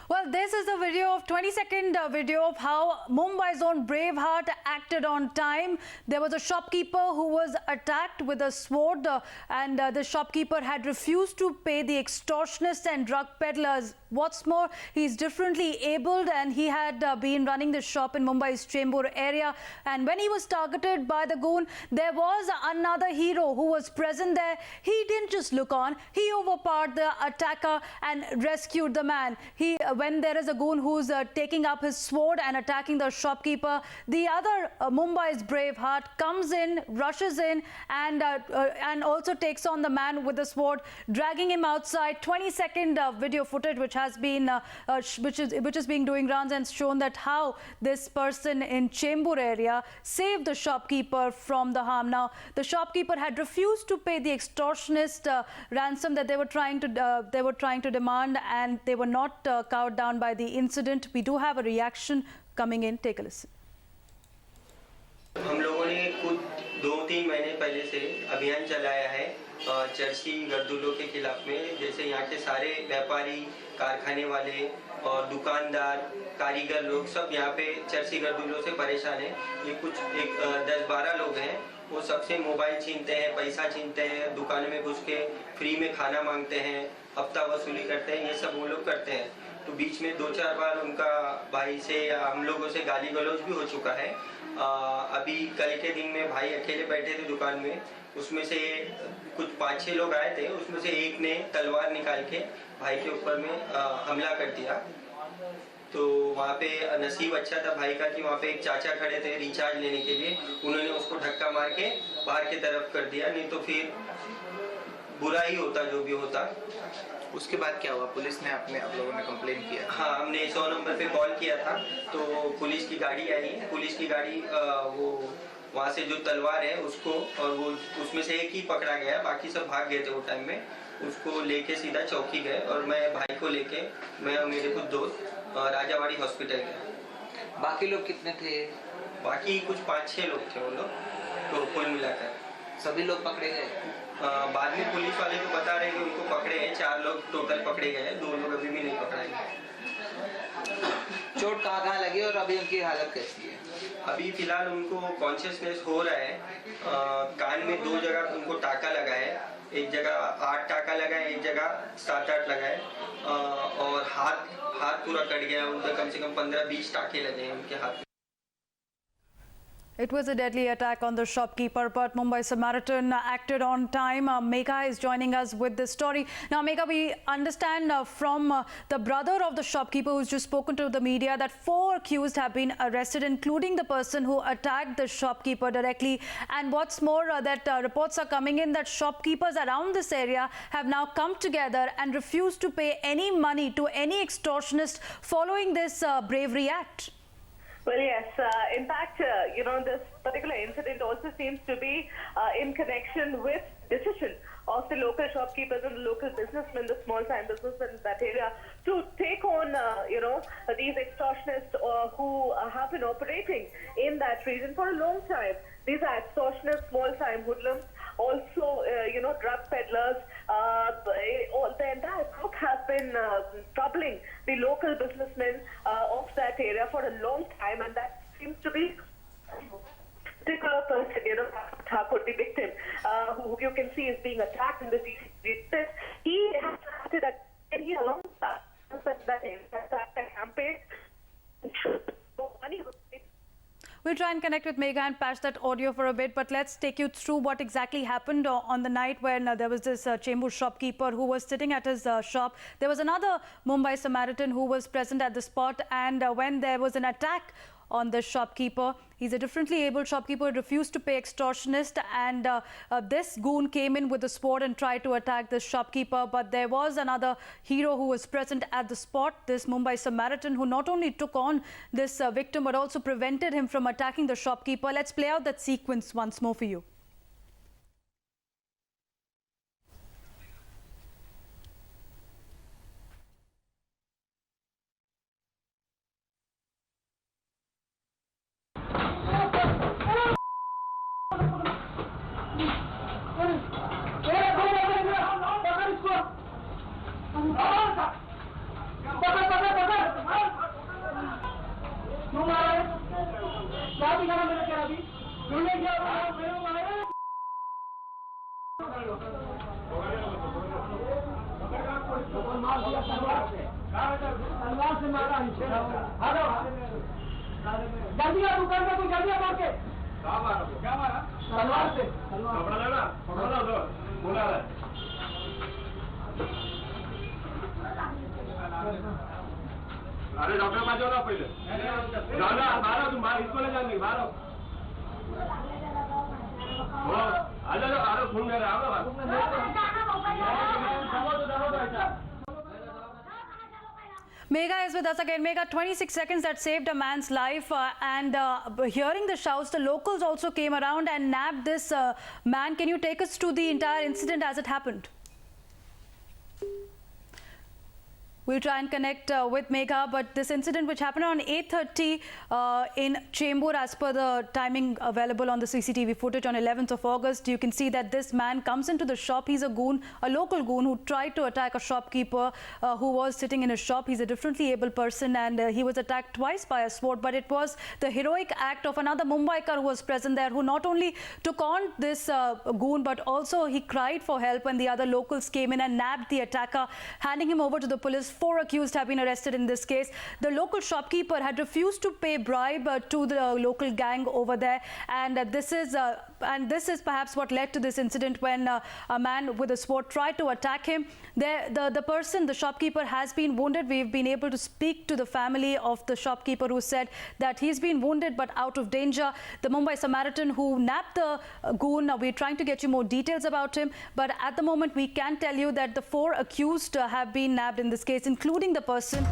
Well, this is a video of 20-second video of how Mumbai's own Braveheart acted on time. There was a shopkeeper who was attacked with a sword and the shopkeeper had refused to pay the extortionists and drug peddlers. What's more, he's differently abled and he had been running the shop in Mumbai's Chembur area. And when he was targeted by the goon, there was another hero who was present there. He didn't just look on, he overpowered the attacker and rescued the man. When there is a goon who's taking up his sword and attacking the shopkeeper, the other Mumbai's Braveheart comes in, rushes in and also takes on the man with the sword, dragging him outside. 20-second video footage which has been which is being doing rounds and shown that how this person in Chembur area saved the shopkeeper from the harm. Now the shopkeeper had refused to pay the extortionist ransom that they were trying to demand, and they were not cowed down by the incident. We do have a reaction coming in. Take a listen. हम लोगों ने खुद 2-3 महीने पहले से अभियान चलाया है चर्सी गर्दुलों के खिलाफ में। जैसे यहाँ के सारे व्यापारी, कारखाने वाले और दुकानदार, कारीगर लोग सब यहाँ पे चर्सी गर्दुलों से परेशान हैं। ये कुछ 10-12 लोग हैं, वो सबसे मोबाइल छीनते हैं, पैसा छीनते हैं, दुकान में घुस के फ्री में खाना मांगते हैं, हफ्ता वसूली करते हैं। ये सब वो लोग करते हैं। तो बीच में 2-4 बार उनका भाई से या हम लोगों से गाली गलौज भी हो चुका है। अभी कल के दिन में भाई अकेले बैठे थे दुकान में, उसमें से कुछ 5-6 लोग आए थे, उसमें से एक ने तलवार निकाल के भाई के ऊपर में हमला कर दिया। तो वहाँ पे नसीब अच्छा था भाई का कि वहाँ पे एक चाचा खड़े थे रिचार्ज लेने के लिए, उन्होंने उसको धक्का मार के बाहर की तरफ कर दिया, नहीं तो फिर बुरा ही होता जो भी होता। उसके बाद क्या हुआ? पुलिस ने आप लोगों ने कंप्लेन किया? हाँ, हमने 100 नंबर पे कॉल किया था, तो पुलिस की गाड़ी आई। पुलिस की गाड़ी वो वहाँ से जो तलवार है उसको, और वो उसमें से एक ही पकड़ा गया, बाकी सब भाग गए थे वो टाइम में। उसको लेके सीधा चौकी गए और मैं भाई को लेके मैं और मेरे कुछ दोस्त राजावाड़ी हॉस्पिटल गए। बाकी लोग कितने थे? बाकी कुछ 5-6 लोग थे वो लोग, तो कुल मिलाकर सभी लोग पकड़े गए? बाद में पुलिस वाले को बता रहे कि उनको पकड़े हैं, 4 लोग टोटल पकड़े गए, 2 लोग अभी भी नहीं पकड़े गए। चोट कहाँ लगी और अभी उनकी हालत कैसी है? अभी फिलहाल उनको कॉन्शियसनेस हो रहा है। कान में 2 जगह उनको टाका लगा है, एक जगह 8 टाका लगा है, एक जगह 7-8 लगा है, और हाथ पूरा कट गया उनका, कम से कम 15-20 टाके लगे हैं उनके हाथ में। It was a deadly attack on the shopkeeper, but Mumbai Samaritan acted on time. Megha is joining us with this story. Now, Megha, we understand from the brother of the shopkeeper who's just spoken to the media that 4 accused have been arrested, including the person who attacked the shopkeeper directly. And what's more, that reports are coming in that shopkeepers around this area have now come together and refused to pay any money to any extortionist following this bravery act. Well, yes. In fact, this particular incident also seems to be in connection with decision of the local shopkeepers and the local businessmen, the small-time businessmen in that area, to take on, these extortionists who have been operating in that region for a long time. These are extortionists, small-time hoodlums, also, drug peddlers. The entire group has been troubling the local businessmen of that area for a long time, and that seems to be particular person, Thakur, the victim, who you can see is being attacked in the CCTV. He has started a long campaign. We'll try and connect with Megha and patch that audio for a bit, but let's take you through what exactly happened on the night when there was this Chembur shopkeeper who was sitting at his shop. There was another Mumbai Samaritan who was present at the spot, and when there was an attack on the shopkeeper, he's a differently abled shopkeeper, refused to pay extortionist, and this goon came in with a sword and tried to attack the shopkeeper. But there was another hero who was present at the spot, this Mumbai Samaritan, who not only took on this victim but also prevented him from attacking the shopkeeper. Let's play out that sequence once more for you. जल्दी आ दुकान पे तू जल्दी आ के क्या मारा तलवार से कपड़ा लेना पकड़ा दो बोला है अरे डॉक्टर पास जाओ ना पहले जाना मारो तुम बाहर इसको ले जाएंगे मारो हो आ जाओ आरो खून मेरे आओ ना Megha is with us again. Megha, 26 seconds that saved a man's life, and hearing the shouts, the locals also came around and nabbed this man. Can you take us through the entire incident as it happened? We'll try and connect with Megha, but this incident which happened on 8:30 in Chembur, as per the timing available on the CCTV footage on 11th of August, you can see that this man comes into the shop. He's a goon, a local goon who tried to attack a shopkeeper who was sitting in his shop. He's a differently able person, and he was attacked twice by a sword, but it was the heroic act of another Mumbaikar who was present there, who not only took on this goon, but also he cried for help when the other locals came in and nabbed the attacker, handing him over to the police. 4 accused have been arrested in this case. The local shopkeeper had refused to pay bribe to the local gang over there, and this is perhaps what led to this incident when a man with a sword tried to attack him. The shopkeeper has been wounded. We've been able to speak to the family of the shopkeeper, who said that he's been wounded but out of danger. The Mumbai Samaritan who nabbed the goon, we're trying to get you more details about him, but at the moment we can tell you that the 4 accused have been nabbed in this case, including the person